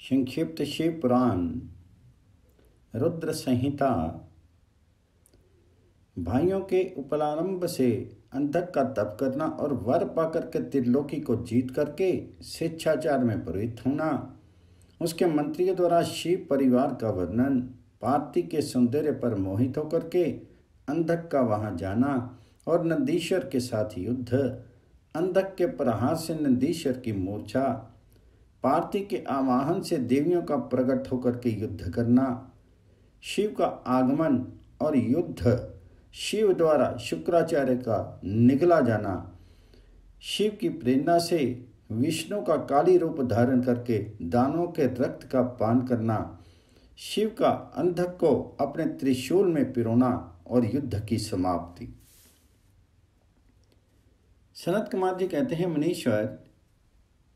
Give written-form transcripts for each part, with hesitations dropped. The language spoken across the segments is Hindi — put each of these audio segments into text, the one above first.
संक्षिप्त शिव पुराण रुद्र संहिता। भाइयों के उपलारंभ से अंधक का तप करना और वर पाकर के त्रिलोकी को जीत करके स्वेच्छाचार में प्रवृत्त होना, उसके मंत्रियों द्वारा शिव परिवार का वर्णन, पार्थिव के सौंदर्य पर मोहित होकर के अंधक का वहां जाना और नंदीश्वर के साथ युद्ध, अंधक के प्रहार से नंदीश्वर की मूर्छा, पार्थिव के आवाहन से देवियों का प्रकट होकर के युद्ध करना, शिव का आगमन और युद्ध, शिव द्वारा शुक्राचार्य का निगला जाना, शिव की प्रेरणा से विष्णु का काली रूप धारण करके दानवों के रक्त का पान करना, शिव का अंधक को अपने त्रिशूल में पिरोना और युद्ध की समाप्ति। सनत कुमार जी कहते हैं, मुनीश्वर,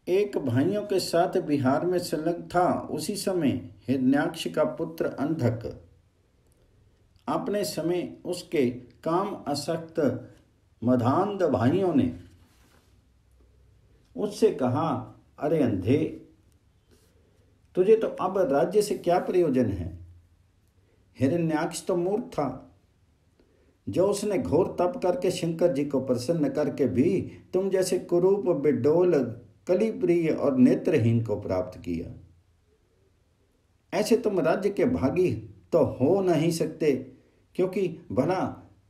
एक भाइयों के साथ बिहार में संलग्न था। उसी समय हिरण्याक्ष का पुत्र अंधक अपने समय उसके काम आसक्त मधांध भाइयों ने उससे कहा, अरे अंधे, तुझे तो अब राज्य से क्या प्रयोजन है? हिरण्याक्ष तो मूर्ख था, जो उसने घोर तप करके शंकर जी को प्रसन्न करके भी तुम जैसे कुरूप, बिडोल, कलिप्रिय और नेत्रहीन को प्राप्त किया। ऐसे तुम राज्य के भागी तो हो नहीं सकते, क्योंकि भला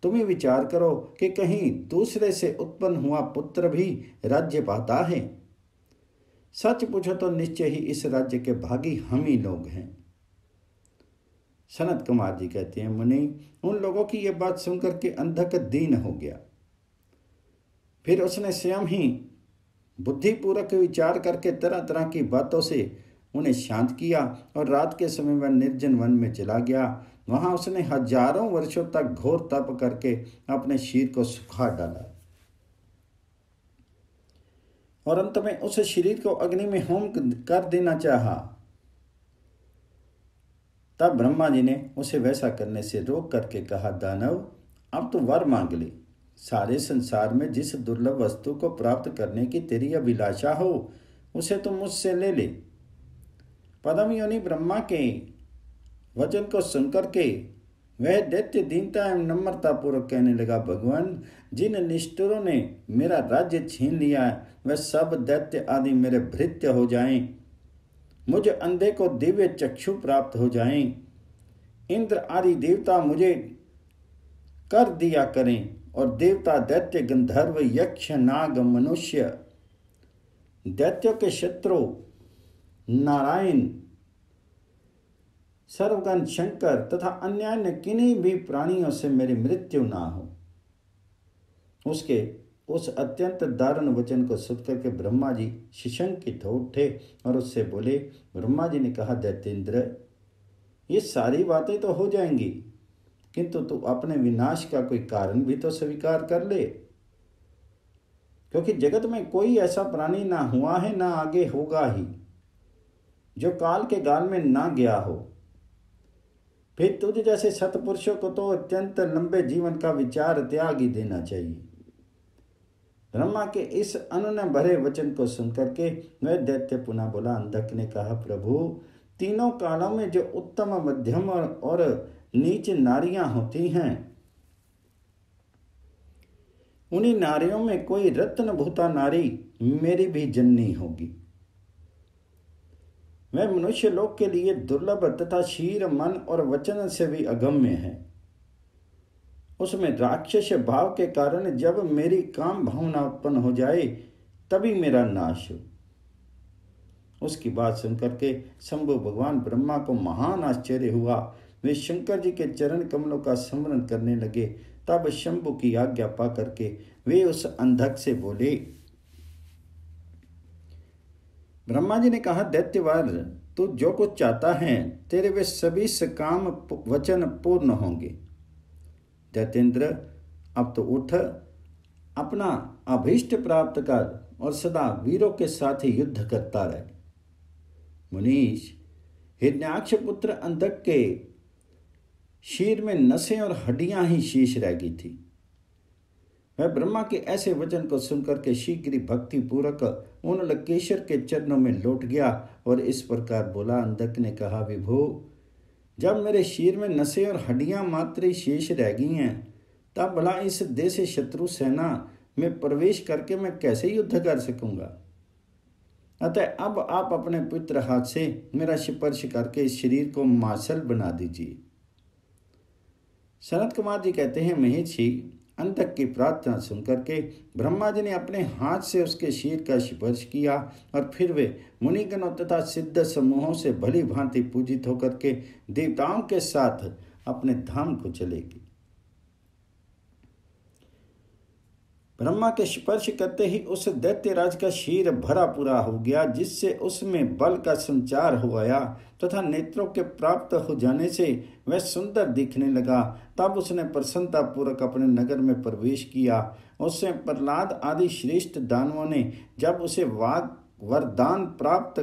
तुम ही विचार करो कि कहीं दूसरे से उत्पन्न हुआ पुत्र भी राज्य पाता है। सच पूछो तो निश्चय ही इस राज्य के भागी हम ही लोग हैं। सनत कुमार जी कहते हैं, मुनि, उन लोगों की यह बात सुनकर के अंधक दीन हो गया। फिर उसने स्वयं ही बुद्धिपूर्वक विचार करके तरह तरह की बातों से उन्हें शांत किया और रात के समय वह निर्जन वन में चला गया। वहां उसने हजारों वर्षों तक घोर तप करके अपने शरीर को सुखा डाला और अंत में उस शरीर को अग्नि में होम कर देना चाहा। तब ब्रह्मा जी ने उसे वैसा करने से रोक करके कहा, दानव, अब तो वर मांग ले। सारे संसार में जिस दुर्लभ वस्तु को प्राप्त करने की तेरी अभिलाषा हो, उसे तुम मुझसे ले ले। पद्म योनि ब्रह्मा के वचन को सुनकर के वह दैत्य दीनता एवं नम्रता पूर्वक कहने लगा, भगवान, जिन निष्ठुरों ने मेरा राज्य छीन लिया है, वह सब दैत्य आदि मेरे भृत्य हो जाएं। मुझ अंधे को दिव्य चक्षु प्राप्त हो जाएं। इंद्र आदि देवता मुझे कर दिया करें और देवता, दैत्य, गंधर्व, यक्ष, नाग, मनुष्य, दैत्यों के शत्रु नारायण, सर्वगण शंकर तथा अन्य किन्हीं भी प्राणियों से मेरी मृत्यु ना हो। उसके उस अत्यंत दारुण वचन को सुन करके ब्रह्मा जी शिशंकित हो उठे और उससे बोले, ब्रह्मा जी ने कहा, दैत्येंद्र, ये सारी बातें तो हो जाएंगी, किंतु तू अपने विनाश का कोई कारण भी तो स्वीकार कर ले, क्योंकि जगत में कोई ऐसा प्राणी ना हुआ है, ना आगे होगा ही, जो काल के गाल में ना गया हो। फिर तुझ जैसे सत्पुरुषों को तो अत्यंत लंबे जीवन का विचार त्याग ही देना चाहिए। ब्रह्मा के इस अनन्य भरे वचन को सुनकर के वह दैत्य पुनः बोला। अंधक ने कहा, प्रभु, तीनों कालों में जो उत्तम, मध्यम और नीच नारियां होती हैं, उन्हीं नारियों में कोई रत्नभूता नारी मेरी भी जननी होगी। वह मनुष्य लोक के लिए दुर्लभ तथा शीर, मन और वचन से भी अगम्य है। उसमें राक्षस भाव के कारण जब मेरी काम भावना उत्पन्न हो जाए, तभी मेरा नाश हो। उसकी बात सुनकर के शंभु भगवान ब्रह्मा को महान आश्चर्य हुआ। वे शंकर जी के चरण कमलों का स्मरण करने लगे। तब शंभु की आज्ञा पा करके वे उस अंधक से बोले। ब्रह्मा जी ने कहा, दैत्यवर, तू जो कुछ चाहता है, तेरे वे सभी सकाम वचन पूर्ण होंगे। दैत्येंद्र, अब तो उठ, अपना अभीष्ट प्राप्त कर और सदा वीरों के साथ ही युद्ध करता रहे। मुनीश, हिरण्याक्ष पुत्र अंधक के शीर में नसें और हड्डियां ही शेष रह गई थी। वह ब्रह्मा के ऐसे वचन को सुनकर के शीघ्र भक्ति पूर्वक उन लकेश्वर के चरणों में लौट गया और इस प्रकार बोला। अंधक ने कहा, विभो, जब मेरे शरीर में नसें और हड्डियां मात्र ही शेष रह गई हैं, तब भला इस देश शत्रु सेना में प्रवेश करके मैं कैसे युद्ध कर सकूंगा। अतः अब आप अपने पवित्र हाथ से मेरा स्पर्श करके इस शरीर को मार्शल बना दीजिए। सनत कुमार जी कहते हैं, महेश अंधक की प्रार्थना सुनकर के ब्रह्मा जी ने अपने हाथ से उसके शरीर का स्पर्श किया और फिर वे मुनिगणों तथा सिद्ध समूहों से भली भांति पूजित होकर के देवताओं के साथ अपने धाम को चले गए। ब्रह्मा के स्पर्श करते ही उस दैत्यराज का शीर भरा पूरा हो गया, जिससे उसमें बल का संचार हो आया तथा नेत्रों के प्राप्त हो जाने से वह सुंदर दिखने लगा। तब उसने प्रसन्नता पूर्वक अपने नगर में प्रवेश किया। उससे प्रहलाद आदि श्रेष्ठ दानवों ने जब उसे वरदान प्राप्त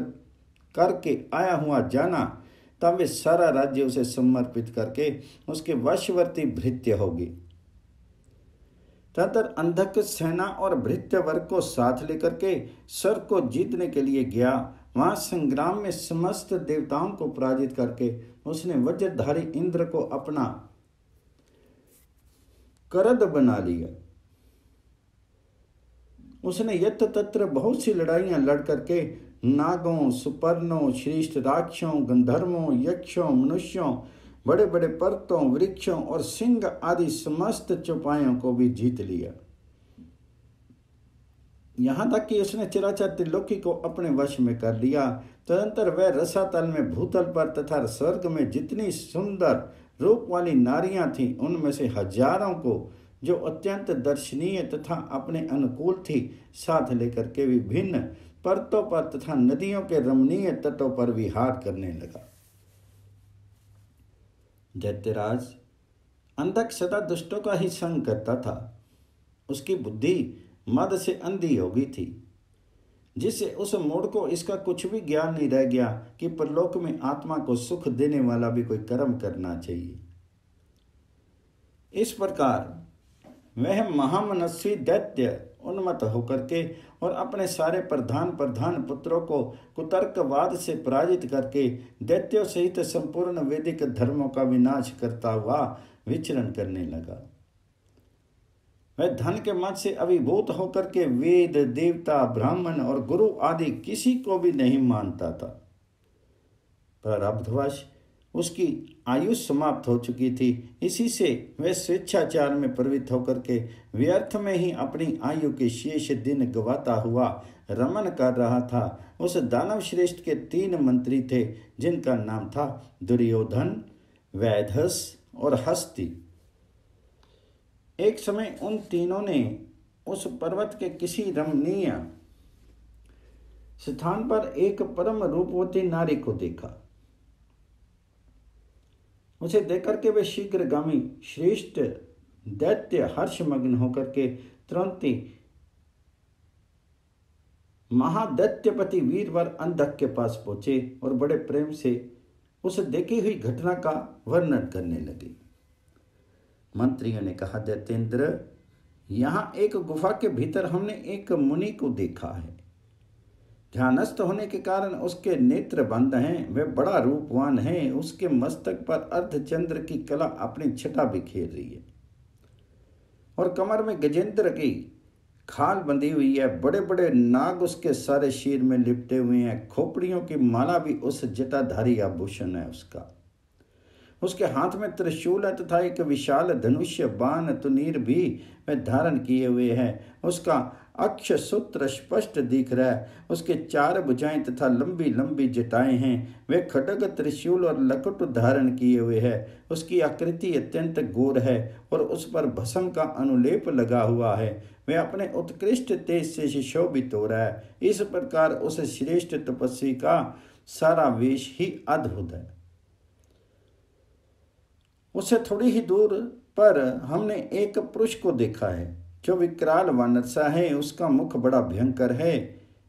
करके आया हुआ जाना, तब वे सारा राज्य उसे समर्पित करके उसके वशवर्ती भृत्य हो गए। तदर अंधक सेना और भृत्य वर्ग को साथ लेकर के स्वर्ग को जीतने के लिए गया। वहां संग्राम में समस्त देवताओं को पराजित करके उसने वज्रधारी इंद्र को अपना करद बना लिया। उसने यत्र तत्र बहुत सी लड़ाइयां लड़ करके नागों, सुपर्णों, श्रेष्ठ राक्षसों, गंधर्वों, यक्षों, मनुष्यों, बड़े बड़े पर्वतों, वृक्षों और सिंह आदि समस्त चौपायों को भी जीत लिया। यहां तक कि उसने चराचर त्रिलोकी को अपने वश में कर लिया। तदंतर वह रसातल में, भूतल पर तथा स्वर्ग में जितनी सुंदर रूप वाली नारियां थीं, उनमें से हजारों को, जो अत्यंत दर्शनीय तथा अपने अनुकूल थी, साथ लेकर के विभिन्न पर्वतों पर तथा नदियों के रमणीय तटों पर विहार करने लगा। दैत्यराज अंधक सदा दुष्टों का ही संग करता था। उसकी बुद्धि मद से अंधी हो गई थी, जिससे उस मूढ़ को इसका कुछ भी ज्ञान नहीं रह गया कि परलोक में आत्मा को सुख देने वाला भी कोई कर्म करना चाहिए। इस प्रकार वह महामनस्वी दैत्य उन्मत्त होकर के और अपने सारे प्रधान पुत्रों को कुतर्कवाद से पराजित करके दैत्यों सहित संपूर्ण वैदिक धर्मों का विनाश करता हुआ विचरण करने लगा। वह धन के मद से अभिभूत होकर के वेद, देवता, ब्राह्मण और गुरु आदि किसी को भी नहीं मानता था। प्रारब्धवश उसकी आयु समाप्त हो चुकी थी। इसी से वह स्वेच्छाचार में प्रवृत्त होकर के व्यर्थ में ही अपनी आयु के शेष दिन गवाता हुआ रमन कर रहा था। उस दानव श्रेष्ठ के 3 मंत्री थे, जिनका नाम था दुर्योधन, वैधस और हस्ती। एक समय उन तीनों ने उस पर्वत के किसी रमणीय स्थान पर एक परम रूपवती नारी को देखा। उसे देखकर के वे शीघ्रगामी श्रेष्ठ दैत्य हर्षमग्न होकर के तुरंत ही महादैत्यपति वीरवर अंधक के पास पहुंचे और बड़े प्रेम से उस देखी हुई घटना का वर्णन करने लगे। मंत्रियों ने कहा, दैत्येंद्र, यहाँ एक गुफा के भीतर हमने एक मुनि को देखा है। ध्यानस्थ होने के कारण उसके नेत्र बंद हैं। वह बड़ा रूपवान है। उसके मस्तक पर अर्धचंद्र की कला अपनी छटा बिखेर रही है और कमर में गजेंद्र की खाल बंधी हुई है। बड़े बड़े नाग उसके सारे शीर में लिपटे हुए हैं। खोपड़ियों की माला भी उस जटाधारी आभूषण है उसका। उसके हाथ में त्रिशूल है तथा एक विशाल धनुष्य बाण तुनीर भी वह धारण किए हुए है। उसका अक्ष सूत्र स्पष्ट दिख रहा है। उसके 4 भुजाएं तथा लंबी लंबी जटाएं हैं। वे खड्ग, त्रिशूल और लकुट धारण किए हुए है। उसकी आकृति अत्यंत गोर है और उस पर भस्म का अनुलेप लगा हुआ है। वह अपने उत्कृष्ट तेज से सुशोभित हो रहा है। इस प्रकार उस श्रेष्ठ तपस्वी का सारा वेश ही अद्भुत है। उससे थोड़ी ही दूर पर हमने एक पुरुष को देखा है, जो विकराल वानर सा है। उसका मुख बड़ा भयंकर है।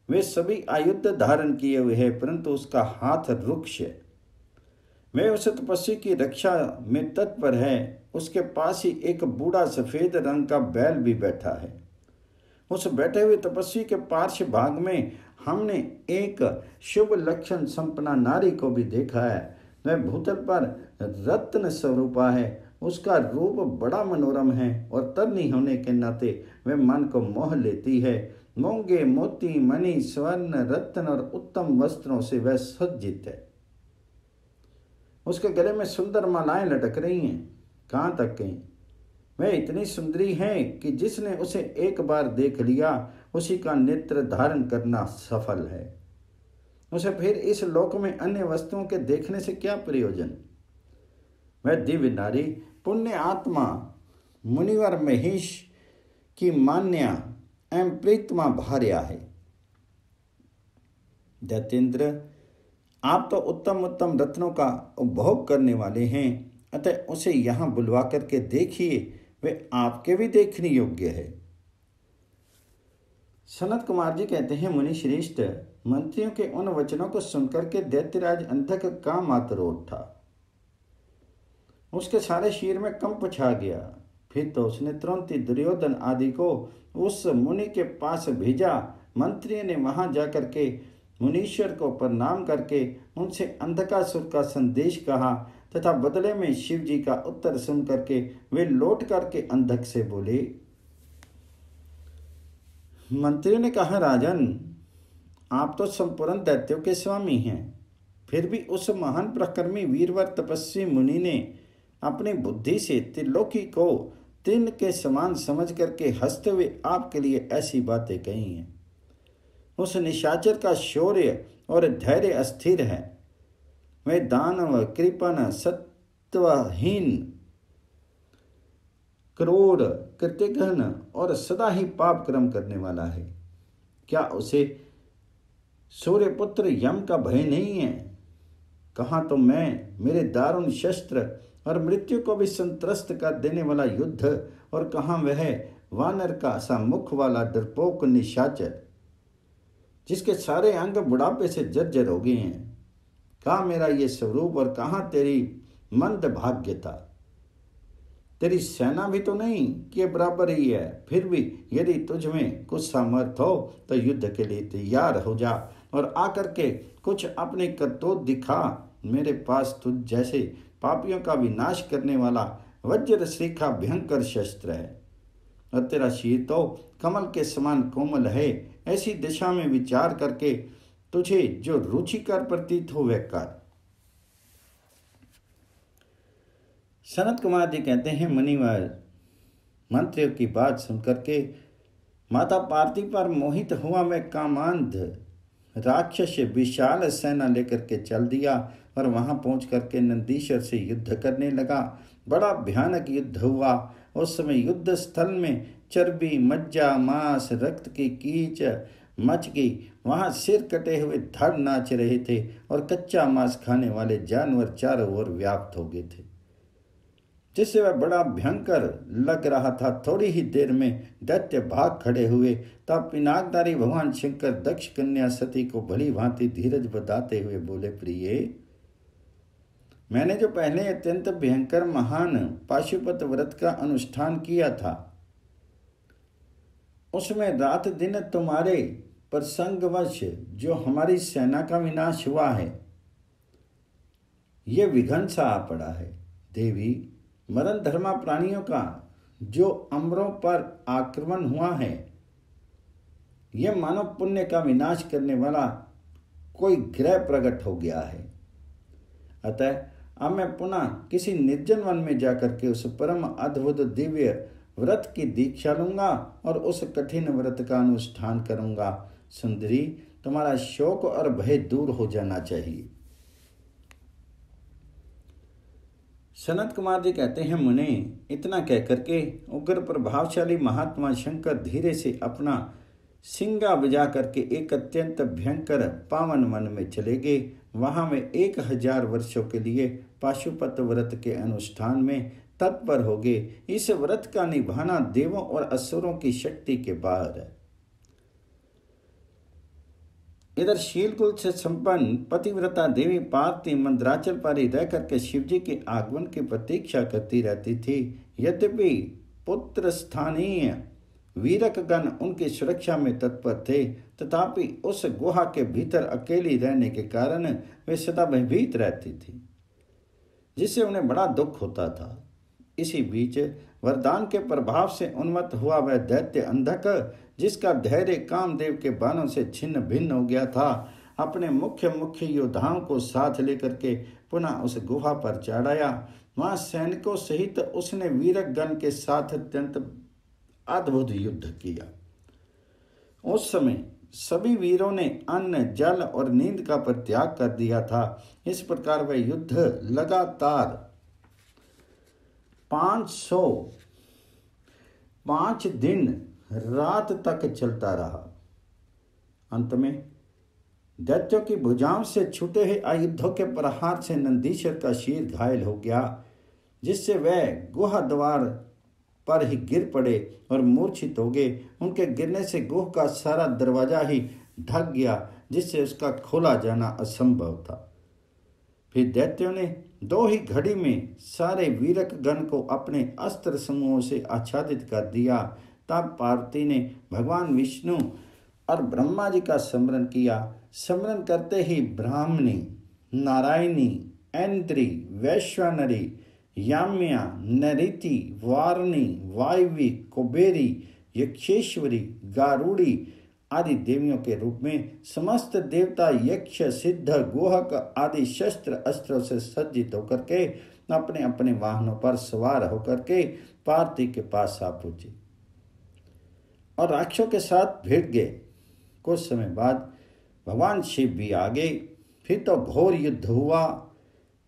वे सभी आयुध धारण किए हुए हैं, परंतु उसका हाथ रुक्ष है। वह उस तपस्वी की रक्षा में तत्पर है। उसके पास ही एक बूढ़ा सफेद रंग का बैल भी बैठा है। उस बैठे हुए तपस्वी के पार्श्व भाग में हमने एक शुभ लक्षण संपन्ना नारी को भी देखा है। वह भूतल पर रत्न स्वरूपा है। उसका रूप बड़ा मनोरम है और तरनी होने के नाते वह मन को मोह लेती है। मूंगे मोती मणि स्वर्ण रत्न और उत्तम वस्त्रों से वह सज्जित है। उसके गले में सुंदर मालाएं लटक रही हैं। कहाँ तक कहीं वह इतनी सुंदरी है कि जिसने उसे एक बार देख लिया उसी का नेत्र धारण करना सफल है। उसे फिर इस लोक में अन्य वस्तुओं के देखने से क्या प्रयोजन। वह दिव्य नारी पुण्य आत्मा मुनिवर महेश की मान्या एवं प्रीतमा भार्या है। दैत्येंद्र, आप तो उत्तम उत्तम रत्नों का उपभोग करने वाले हैं, अतः उसे यहाँ बुलवा करके देखिए, वे आपके भी देखने योग्य है। सनत कुमार जी कहते हैं, मुनि श्रेष्ठ, मंत्रियों के उन वचनों को सुनकर के दैत्यराज अंधक का मातरो उठा। उसके सारे शरीर में कंप छा गया। फिर तो उसने तुरंत ही दुर्योधन आदि को उस मुनि के पास भेजा। मंत्री ने वहां जाकर के मुनीश्वर को प्रणाम करके उनसे अंधकासुर का संदेश कहा तथा बदले में शिव जी का उत्तर सुन करके वे लौट करके अंधक से बोले। मंत्री ने कहा, राजन, आप तो संपूर्ण दैत्यों के स्वामी हैं, फिर भी उस महान प्रकर्मी वीरवर तपस्वी मुनि ने अपनी बुद्धि से त्रिलोकी को तृण के समान समझ करके हंसते हुए आपके लिए ऐसी बातें कही हैं। उस निशाचर का शौर्य और धैर्य अस्थिर है। वह दानव, कृपण, सत्वहीन, क्रूर, कृत्यघ्न और सदा ही पाप कर्म करने वाला है। क्या उसे सूर्यपुत्र यम का भय नहीं है? कहाँ तो मैं, मेरे दारुण शस्त्र और मृत्यु को भी संत्रस्त कर देने वाला युद्ध, और कहाँ वह वानर का सा मुख वाला डरपोक निशाचर जिसके सारे अंग बुढ़ापे से जर्जर हो गए हैं। कहाँ मेरा ये स्वरूप और कहाँ तेरी मंद भाग्यता। तेरी सेना भी तो नहीं कि बराबर ही है, फिर भी यदि तुझ में कुछ सामर्थ्य हो तो युद्ध के लिए तैयार हो जा और आकर के कुछ अपने करतूत दिखा। मेरे पास तुझ जैसे पापियों का विनाश करने वाला वज्र श्रीखा भयंकर शस्त्र है, और तेरा शीर तो कमल के समान कोमल है। ऐसी दिशा में विचार करके तुझे जो रुचिकर प्रतीत हो वह कर। सनत कुमार जी कहते हैं, मुनिवर, मंत्रियों की बात सुनकर के माता पार्वती पर मोहित हुआ मैं कामांध राक्षस विशाल सेना लेकर के चल दिया और वहां पहुंच करके नंदीश्वर से युद्ध करने लगा। बड़ा भयानक युद्ध हुआ। उस समय युद्ध स्थल में चर्बी, मज्जा, मांस, रक्त की कीच मच गई। वहां सिर कटे हुए धड़ नाच रहे थे और कच्चा मांस खाने वाले जानवर चारों ओर व्याप्त हो गए थे, जिससे वह बड़ा भयंकर लग रहा था। थोड़ी ही देर में दैत्य भाग खड़े हुए। तब पिनाकधारी भगवान शंकर दक्ष कन्या सती को भली भांति धीरज बताते हुए बोले, प्रिय, मैंने जो पहले अत्यंत भयंकर महान पाशुपत व्रत का अनुष्ठान किया था, उसमें रात दिन तुम्हारे प्रसंगवश जो हमारी सेना का विनाश हुआ है, ये विघन सा आ पड़ा है। देवी, मरण धर्मा प्राणियों का जो अमरों पर आक्रमण हुआ है, यह मानव पुण्य का विनाश करने वाला कोई ग्रह प्रकट हो गया है। अतः अब मैं पुनः किसी निर्जन वन में जाकर के उस परम अद्भुत दिव्य व्रत की दीक्षा लूंगा और उस कठिन व्रत का अनुष्ठान करूंगा। सुंदरी, तुम्हारा शोक और भय दूर हो जाना चाहिए। सनत कुमार जी कहते हैं, मुने, इतना कहकर के उग्र प्रभावशाली महात्मा शंकर धीरे से अपना सिंगा बजा करके एक अत्यंत भयंकर पावन वन में चले गए। वहां में 1000 वर्षों के लिए पाशुपत व्रत के अनुष्ठान में तत्पर हो गए। इस व्रत का निभाना देवों और असुरों की शक्ति के बाहर है। इधर शीलकुल से संपन्न पतिव्रता देवी पार्वती मंदराचल पर ही रह करके शिवजी के आगमन की प्रतीक्षा करती रहती थी। यद्यपि पुत्र स्थानीय वीरकगण उनकी सुरक्षा में तत्पर थे, तथापि उस गुहा के भीतर अकेली रहने के कारण वे सदा भयभीत रहती थी, जिससे उन्हें बड़ा दुख होता था। इसी बीच वरदान के प्रभाव से उन्मत्त हुआ वह दैत्य अंधक, जिसका धैर्य कामदेव के बाणों से छिन्न भिन्न हो गया था, अपने मुख्य योद्धाओं को साथ लेकर के पुनः उस गुहा पर चढ़ आया। वहां सैनिकों सहित उसने वीरगण के साथ अत्यंत अद्भुत युद्ध किया। उस समय सभी वीरों ने अन्न, जल और नींद का परित्याग कर दिया था। इस प्रकार वह युद्ध लगातार 505 दिन रात तक चलता रहा। अंत में दैत्यों की भुजाओं से छूटे हुए आयुधों के प्रहार से नंदीश्वर का शीर घायल हो गया, जिससे वह गुहा द्वार पर ही गिर पड़े और मूर्छित हो गए। उनके गिरने से गुह का सारा दरवाजा ही ढक गया, जिससे उसका खोला जाना असंभव था। फिर दैत्यों ने 2 ही घड़ी में सारे वीरक गण को अपने अस्त्र समूहों से आच्छादित कर दिया। तब पार्वती ने भगवान विष्णु और ब्रह्मा जी का स्मरण किया। स्मरण करते ही ब्राह्मणी, नारायणी, ऐन्द्री, वैश्वानरी, याम्या, नरिति, वारणी, वायवी, कुबेरी, यक्षेश्वरी, गारुड़ी आदि देवियों के रूप में समस्त देवता यक्ष, सिद्ध, गोहक आदि शस्त्र अस्त्रों से सज्जित होकर के अपने अपने वाहनों पर सवार होकर के पार्वती के पास आ पहुंचे और राक्षसों के साथ भिड़ गए। कुछ समय बाद भगवान शिव भी आ गए। फिर तो घोर युद्ध हुआ।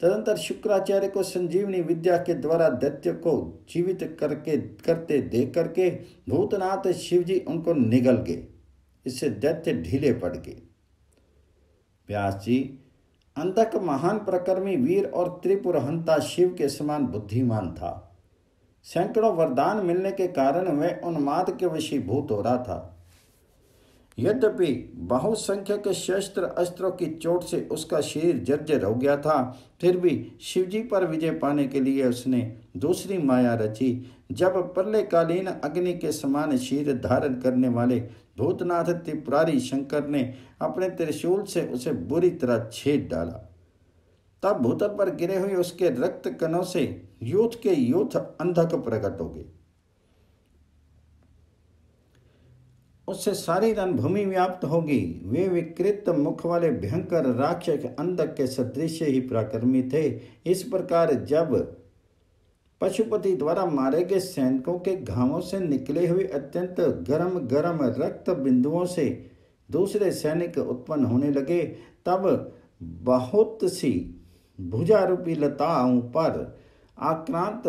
तदंतर शुक्राचार्य को संजीवनी विद्या के द्वारा दैत्य को जीवित करते देख करके भूतनाथ शिवजी उनको निगल गए। इससे दैत्य ढीले पड़ गए। व्यास जी अंधक महान प्रकर्मी वीर और त्रिपुर हंता शिव के समान बुद्धिमान था। सैकड़ों वरदान मिलने के कारण वह उन्माद के वशीभूत हो रहा था। यद्यपि बहुसंख्यक शस्त्र अस्त्रों की चोट से उसका शरीर जर्जर हो गया था, फिर भी शिवजी पर विजय पाने के लिए उसने दूसरी माया रची। जब प्रलयकालीन अग्नि के समान शरीर धारण करने वाले भूतनाथ त्रिपुरारी शंकर ने अपने त्रिशूल से उसे बुरी तरह छेद डाला, तब भूतल पर गिरे हुए उसके रक्त कणों से यूथ के यूथ अंधक प्रकट हो गए। उससे सारी रणभूमि व्याप्त होगी। वे विकृत मुख वाले भयंकर राक्षस अंधक के सदृश ही पराक्रमी थे। इस प्रकार जब पशुपति द्वारा मारे गए सैनिकों के घावों से निकले हुए अत्यंत गरम गरम रक्त बिंदुओं से दूसरे सैनिक उत्पन्न होने लगे, तब बहुत सी भुजारूपी लताओं पर आक्रांत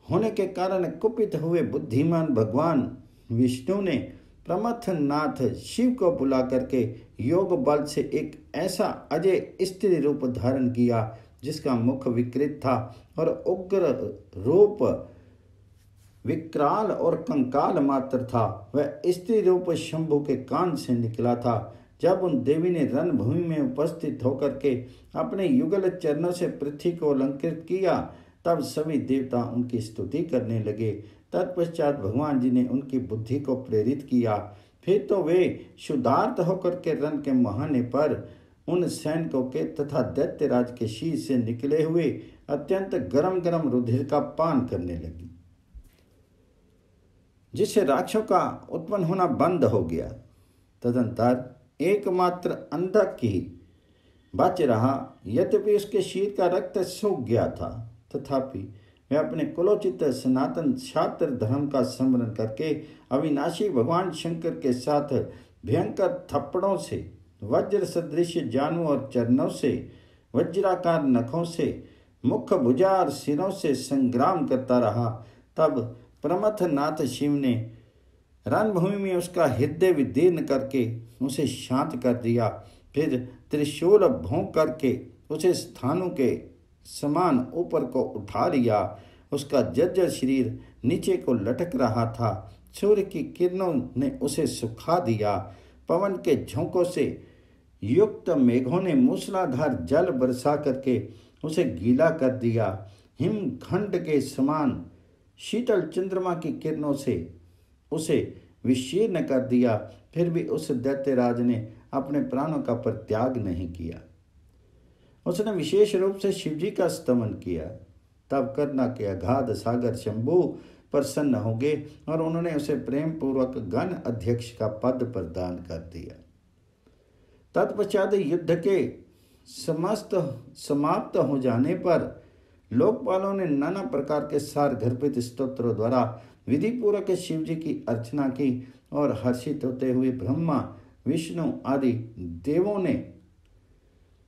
होने के कारण कुपित हुए बुद्धिमान भगवान विष्णु ने प्रमथनाथ शिव को बुला करके योग बल से एक ऐसा अजय स्त्री रूप धारण किया, जिसका मुख विकृत था और उग्र रूप विकराल और कंकाल मात्र था। वह स्त्री रूप शंभु के कान से निकला था। जब उन देवी ने रणभूमि में उपस्थित होकर के अपने युगल चरणों से पृथ्वी को अलंकृत किया, तब सभी देवता उनकी स्तुति करने लगे। तत्पश्चात भगवान जी ने उनकी बुद्धि को प्रेरित किया। फिर तो वे शुद्धार्थ होकर के रण के मुहाने पर उन सैनिकों के तथा दैत्यराज के शीश से निकले हुए अत्यंत गरम गरम रुधिर का पान करने लगी, जिससे राक्षसों का उत्पन्न होना बंद हो गया। तदंतर एकमात्र अंधक ही बच रहा। यद्यपि उसके शीर का रक्त सूख गया था, तथापि वह अपने कुलोचित सनातन छात्र धर्म का स्मरण करके अविनाशी भगवान शंकर के साथ भयंकर थप्पड़ों से, वज्र सदृश जानों और चरणों से, वज्राकार नखों से, मुख, भुजा और सिरों से संग्राम करता रहा। तब प्रमथनाथ शिव ने रणभूमि में उसका हृदय विदीर्ण करके उसे शांत कर दिया। फिर त्रिशूल भोंक करके उसे स्थानों के समान ऊपर को उठा लिया। उसका जर्जर शरीर नीचे को लटक रहा था। सूर्य की किरणों ने उसे सुखा दिया। पवन के झोंकों से युक्त मेघों ने मूसलाधार जल बरसा करके उसे गीला कर दिया। हिमखंड के समान शीतल चंद्रमा की किरणों से उसे विशीर्ण कर दिया। फिर भी उस दैत्यराज ने अपने प्राणों का परित्याग नहीं किया। उसने विशेष रूप से शिवजी का स्तमन किया। तब कर्णा के अगाध सागर शंभु प्रसन्न हो गए और उन्होंने उसे प्रेम पूर्वक गण अध्यक्ष का पद प्रदान कर दिया। तत्पश्चात युद्ध के समस्त समाप्त हो जाने पर लोकपालों ने नाना प्रकार के सार गर्भित स्तोत्रों द्वारा विधि पूर्वक शिव जी की अर्चना की और हर्षित होते हुए ब्रह्मा विष्णु आदि देवों ने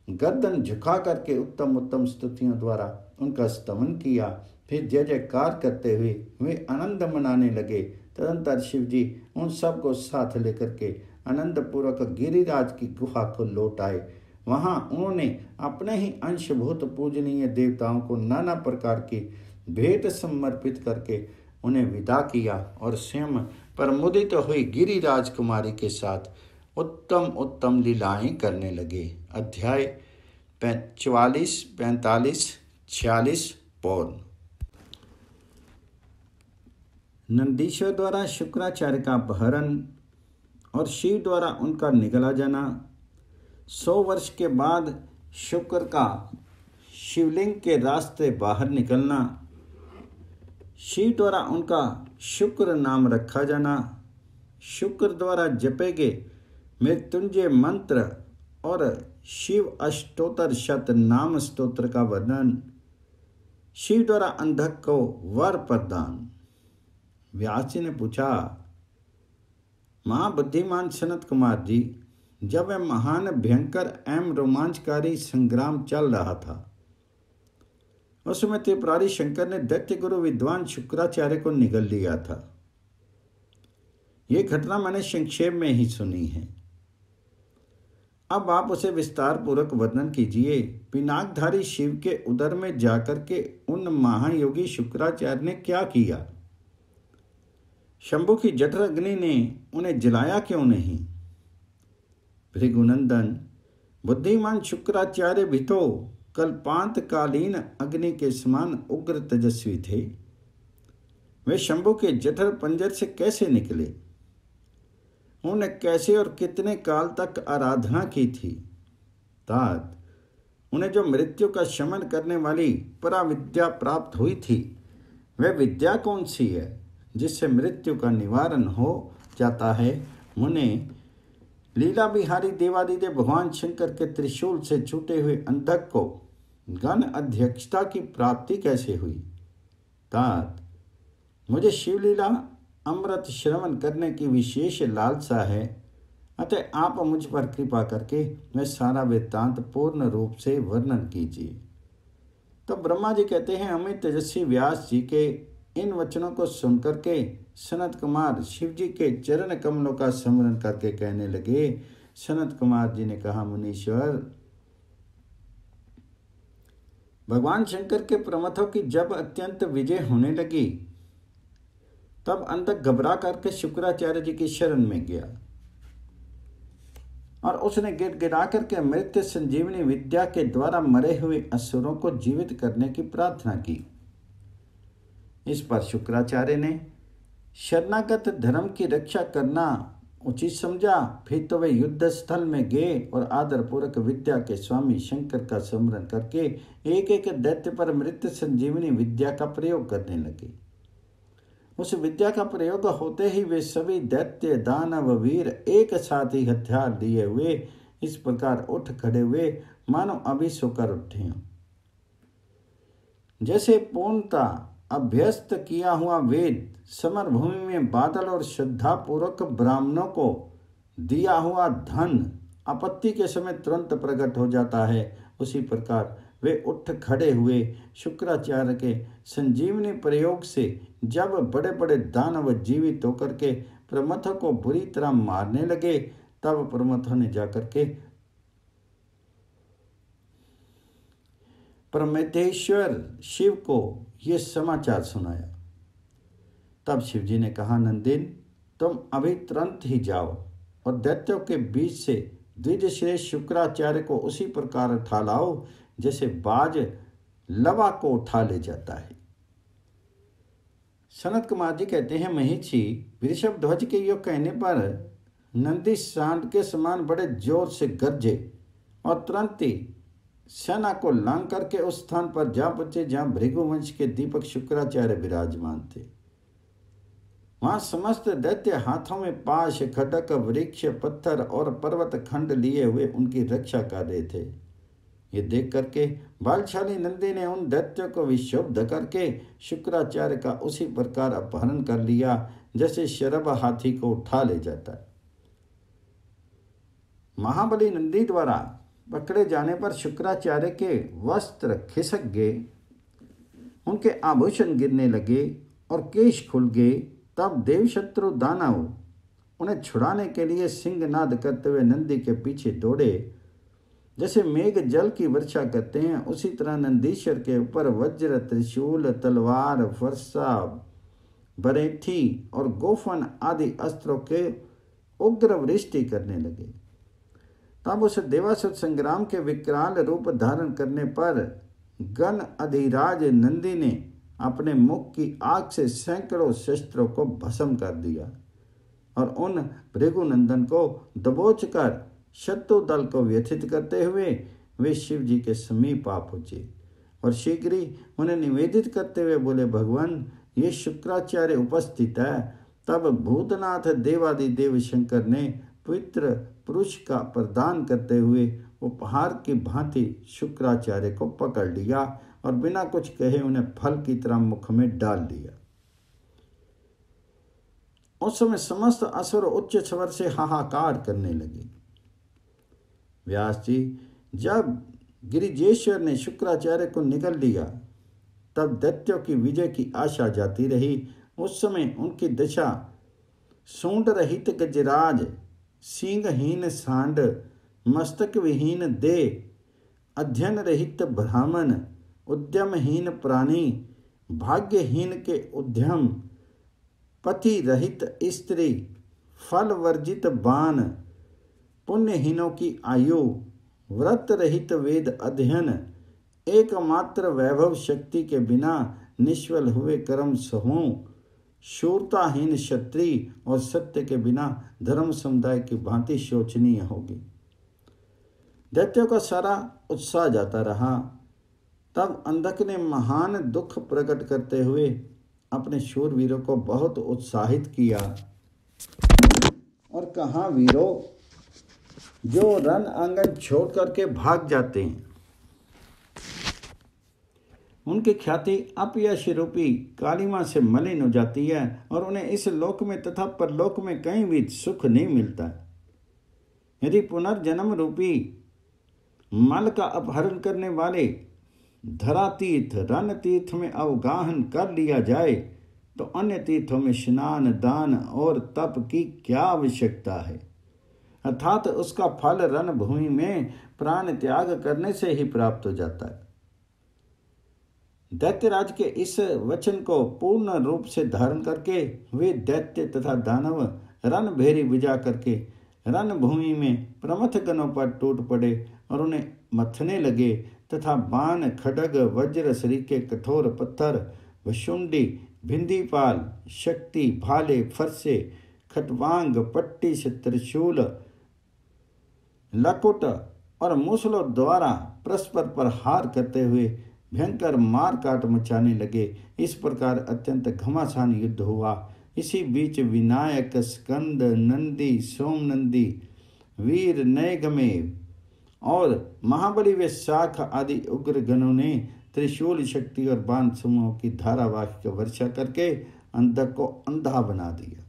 गर्दन झुका करके उत्तम उत्तम स्तुतियों द्वारा उनका स्तमन किया। फिर जय जयकार करते हुए वे आनंद मनाने लगे। तदंतर शिव जी उन सब को साथ लेकर के आनंद पूर्वक गिरिराज की गुफा को लौट आए। वहां उन्होंने अपने ही अंशभूत पूजनीय देवताओं को नाना प्रकार की भेंट समर्पित करके उन्हें विदा किया और स्वयं प्रमुदित हुई गिरिराज कुमारी के साथ उत्तम उत्तम लीलाएं करने लगे। अध्याय 44, 45, 46 पौन। नंदीश्वर द्वारा शुक्राचार्य का अपहरण और शिव द्वारा उनका निगला जाना। 100 वर्ष के बाद शुक्र का शिवलिंग के रास्ते बाहर निकलना। शिव द्वारा उनका शुक्र नाम रखा जाना। शुक्र द्वारा जपे गए मृत्युंजय मंत्र और शिव अष्टोत्तर शत नाम स्तोत्र का वर्णन। शिव द्वारा अंधक को वर प्रदान। व्यास जी ने पूछा, महाबुद्धिमान सनत कुमार जी, जब वह महान भयंकर एवं रोमांचकारी संग्राम चल रहा था, उस समय त्रिपुरारी शंकर ने दैत्य गुरु विद्वान शुक्राचार्य को निगल लिया था। यह घटना मैंने संक्षेप में ही सुनी है। अब आप उसे विस्तार पूर्वक वर्णन कीजिए। पिनाकधारी शिव के उदर में जाकर के उन महायोगी शुक्राचार्य ने क्या किया? शंभु की जठर अग्नि ने उन्हें जलाया क्यों नहीं? भृगुनंदन, बुद्धिमान शुक्राचार्य भी तो कल्पांतकालीन अग्नि के समान उग्र तेजस्वी थे। वे शंभु के जठर पंजर से कैसे निकले? उन्होंने कैसे और कितने काल तक आराधना की थी? तात, उन्हें जो मृत्यु का शमन करने वाली पराविद्या प्राप्त हुई थी, वह विद्या कौन सी है जिससे मृत्यु का निवारण हो जाता है? मुने, लीला बिहारी देवादिदेव भगवान शंकर के त्रिशूल से छूटे हुए अंधक को गण अध्यक्षता की प्राप्ति कैसे हुई? तात, मुझे शिवलीला अमृत श्रवण करने की विशेष लालसा है, अतः आप मुझ पर कृपा करके मैं सारा वृत्तांत पूर्ण रूप से वर्णन कीजिए। तो ब्रह्मा जी कहते हैं, हमें तेजस्वी व्यास जी के इन वचनों को सुनकर के सनत कुमार शिव जी के चरण कमलों का स्मरण करके कहने लगे। सनत कुमार जी ने कहा, मुनीश्वर, भगवान शंकर के प्रमथों की जब अत्यंत विजय होने लगी, तब अंधक घबरा करके शुक्राचार्य जी की शरण में गया और उसने गिड़गिड़ा करके मृत्यु संजीवनी विद्या के द्वारा मरे हुए असुरों को जीवित करने की प्रार्थना की। इस पर शुक्राचार्य ने शरणागत धर्म की रक्षा करना उचित समझा। फिर तो वे युद्ध स्थल में गए और आदरपूर्वक विद्या के स्वामी शंकर का स्मरण करके एक एक दैत्य पर मृत्यु संजीवनी विद्या का प्रयोग करने लगे। उस विद्या का प्रयोग होते ही वे सभी दैत्य दानव वीर एक साथ ही हथियार लिए हुए इस प्रकार उठ खड़े हुए मानो अभी सोकर उठे हों। जैसे पूर्णता अभ्यस्त किया हुआ वेद समर भूमि में बादल और श्रद्धा पूर्वक ब्राह्मणों को दिया हुआ धन आपत्ति के समय तुरंत प्रकट हो जाता है, उसी प्रकार वे उठ खड़े हुए शुक्राचार्य के संजीवनी प्रयोग से जब बड़े बड़े दानव जीवित होकर के प्रमथों को बुरी तरह मारने लगे, तब प्रमथों ने जाकर के परमेश्वर शिव को ये समाचार सुनाया। तब शिव जी ने कहा, नंदिन, तुम अभी तुरंत ही जाओ और दैत्यों के बीच से द्विजश्रेष्ठ शुक्राचार्य को उसी प्रकार उठा लाओ जैसे बाज लवा को उठा ले जाता है। सनत कुमार जी कहते हैं, महिषी वृषभ ध्वज के योग कहने पर नंदी सांड के समान बड़े जोर से गरजे और तुरंत ही सेना को लांग करके उस स्थान पर जा पहुंचे जहां भृगुवंश के दीपक शुक्राचार्य विराजमान थे। वहां समस्त दैत्य हाथों में पाश, खटक, वृक्ष, पत्थर और पर्वत खंड लिए हुए उनकी रक्षा कर रहे थे। ये देख करके बलशाली नंदी ने उन दैत्यों को विक्षुब्ध करके शुक्राचार्य का उसी प्रकार अपहरण कर लिया जैसे शरभ हाथी को उठा ले जाता है। महाबली नंदी द्वारा पकड़े जाने पर शुक्राचार्य के वस्त्र खिसक गए, उनके आभूषण गिरने लगे और केश खुल गए। तब देवशत्रु दानव उन्हें छुड़ाने के लिए सिंहनाद करते हुए नंदी के पीछे दौड़े। जैसे मेघ जल की वर्षा करते हैं उसी तरह नंदीश्वर के ऊपर वज्र, त्रिशूल, तलवार, फरसा, बरेठी और गोफन आदि अस्त्रों के उग्र वृष्टि करने लगे। तब उस देवासुर संग्राम के विकराल रूप धारण करने पर गण अधिराज नंदी ने अपने मुख की आग से सैकड़ों शस्त्रों को भस्म कर दिया और उन भृगुनंदन को दबोच कर शत्रु दल को व्यथित करते हुए वे शिव जी के समीप आ पहुंचे और शीघ्र ही उन्हें निवेदित करते हुए बोले, भगवान ये शुक्राचार्य उपस्थित है। तब भूतनाथ देवादिदेव शंकर ने पवित्र पुरुष का प्रदान करते हुए उपहार की भांति शुक्राचार्य को पकड़ लिया और बिना कुछ कहे उन्हें फल की तरह मुख में डाल लिया। उस समय समस्त असुर उच्च स्वर से हाहाकार करने लगे। व्यास जी, जब गिरिजेश्वर ने शुक्राचार्य को निगल लिया तब दैत्यों की विजय की आशा जाती रही। उस समय उनकी दशा सूंड रहित गजराज, सींगहीन सांड, मस्तक विहीन दे, अध्ययन रहित ब्राह्मण, उद्यमहीन प्राणी, भाग्यहीन के उद्यम, पति रहित स्त्री, फल वर्जित बाण, पुण्यहीनों की आयु, व्रत रहित वेद अध्ययन, एकमात्र वैभव शक्ति के बिना निष्फल हुए कर्म समूह, शूरताहीन क्षत्रिय और सत्य के बिना धर्म समुदाय की भांति शोचनीय होगी। दैत्यों का सारा उत्साह जाता रहा। तब अंधक ने महान दुख प्रकट करते हुए अपने शूरवीरों को बहुत उत्साहित किया और कहा, वीरों, जो रण आंगन छोड़ करके भाग जाते हैं उनकी ख्याति अपयश रूपी कालिमा से मलिन हो जाती है और उन्हें इस लोक में तथा परलोक में कहीं भी सुख नहीं मिलता। यदि पुनर्जन्म रूपी मल का अपहरण करने वाले धरातीर्थ रण तीर्थ में अवगाहन कर लिया जाए तो अन्य तीर्थों में स्नान, दान और तप की क्या आवश्यकता है, अर्थात उसका फल रणभूमि में प्राण त्याग करने से ही प्राप्त हो जाता है। दैत्यराज के इस वचन को पूर्ण रूप से धारण करके वे दैत्य तथा दानव रणभेरी बुझा करके रणभूमि में प्रमथ गणों पर टूट पड़े और उन्हें मथने लगे तथा बाण, खड्ग, वज्र, सरीखे, कठोर पत्थर, वशुंडी, भिंदीपाल, शक्ति, भाले, फरसे, खटवांग, पट्टी से त्रिशूल, लकुट और मूसलों द्वारा परस्पर प्रहार करते हुए भयंकर मार काट मचाने लगे। इस प्रकार अत्यंत घमासान युद्ध हुआ। इसी बीच विनायक, स्कंद, नंदी, सोमनंदी, वीर, नैगमेव और महाबली व शाख आदि उग्र गणों ने त्रिशूल शक्ति और बाण समूहों की धारावाहिक वर्षा करके अंधक को अंधा बना दिया।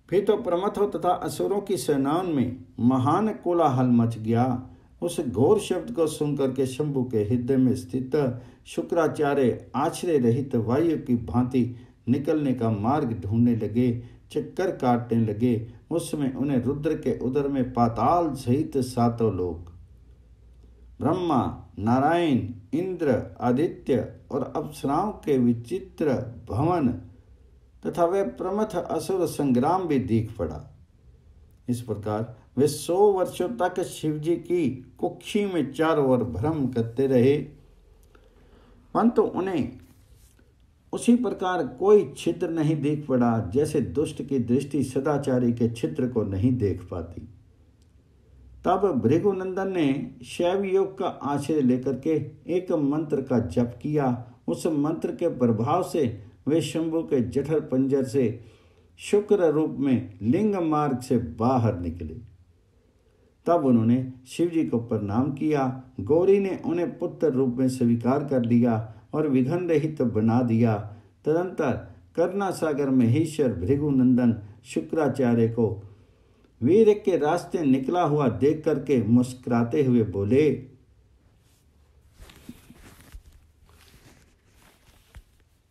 फिर तो प्रमथों तथा असुरों की सेनाओं में महान कोलाहल मच गया। उस घोर शब्द को सुनकर के शंभु के हृदय में स्थित शुक्राचार्य आश्रय रहित वायु की भांति निकलने का मार्ग ढूंढने लगे, चक्कर काटने लगे। उस समय उन्हें रुद्र के उदर में पाताल सहित सातों लोक, ब्रह्मा, नारायण, इंद्र, आदित्य और अप्सराओं के विचित्र भवन तथा वह प्रमथ असुर संग्राम भी दिख पड़ा। इस प्रकार वे 100 वर्षों तक शिव जी की कुक्षी में चारों ओर भ्रम करते रहे, परंतु उन्हें उसी प्रकार कोई छिद्र नहीं दिख पड़ा, जैसे दुष्ट की दृष्टि सदाचारी के छिद्र को नहीं देख पाती। तब भृगुनंदन ने शैव योग का आश्रय लेकर के एक मंत्र का जप किया। उस मंत्र के प्रभाव से वे शंभु के जठर पंजर से शुक्र रूप में लिंग मार्ग से बाहर निकले। तब उन्होंने शिव जी को प्रणाम किया। गौरी ने उन्हें पुत्र रूप में स्वीकार कर लिया और विघन रहित बना दिया। तदंतर करना सागर महेश्वर भृगुनंदन शुक्राचार्य को वीर के रास्ते निकला हुआ देख करके मुस्कुराते हुए बोले,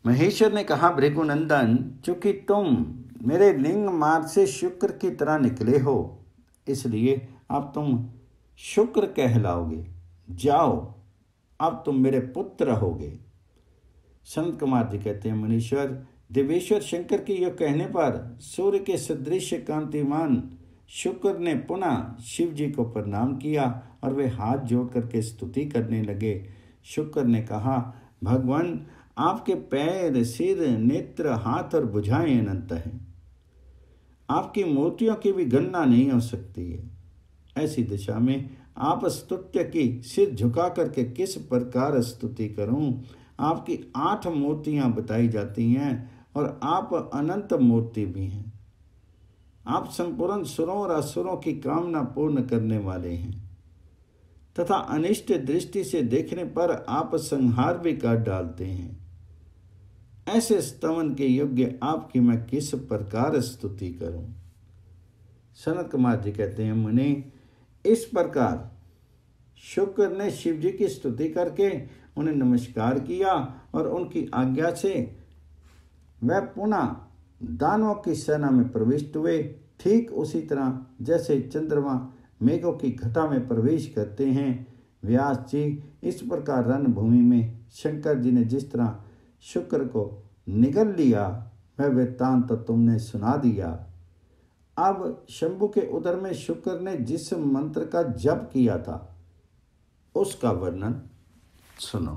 महेश्वर ने कहा, भृगुनंदन, चूंकि तुम मेरे लिंग मार्ग से शुक्र की तरह निकले हो, इसलिए अब तुम शुक्र कहलाओगे। जाओ, अब तुम मेरे पुत्र होगे। संत कुमार जी कहते हैं, मुनीश्वर देवेश्वर शंकर के यह कहने पर सूर्य के सदृश कांतिमान शुक्र ने पुनः शिव जी को प्रणाम किया और वे हाथ जोड़ करके स्तुति करने लगे। शुक्र ने कहा, भगवान, आपके पैर, सिर, नेत्र, हाथ और भुजाएं अनंत हैं। आपकी मूर्तियों की भी गणना नहीं हो सकती है। ऐसी दिशा में आप स्तुत्य की सिर झुका करके किस प्रकार स्तुति करूं? आपकी 8 मूर्तियां बताई जाती हैं और आप अनंत मूर्ति भी हैं। आप संपूर्ण सुरों और असुरों की कामना पूर्ण करने वाले हैं तथा अनिष्ट दृष्टि से देखने पर आप संहार भी कर डालते हैं। ऐसे स्तवन के योग्य आपकी मैं किस प्रकार स्तुति करूं? सनत कुमार जी कहते हैं, मुनि, इस प्रकार शुक्र ने शिव जी की स्तुति करके उन्हें नमस्कार किया और उनकी आज्ञा से वह पुनः दानवों की सेना में प्रविष्ट हुए। ठीक उसी तरह जैसे चंद्रमा मेघों की घटा में प्रवेश करते हैं। व्यास जी, इस प्रकार रणभूमि में शंकर जी ने जिस तरह शुक्र को निगल लिया, वह वृत्तांत तो तुमने सुना दिया। अब शंभु के उदर में शुक्र ने जिस मंत्र का जप किया था, उसका वर्णन सुनो।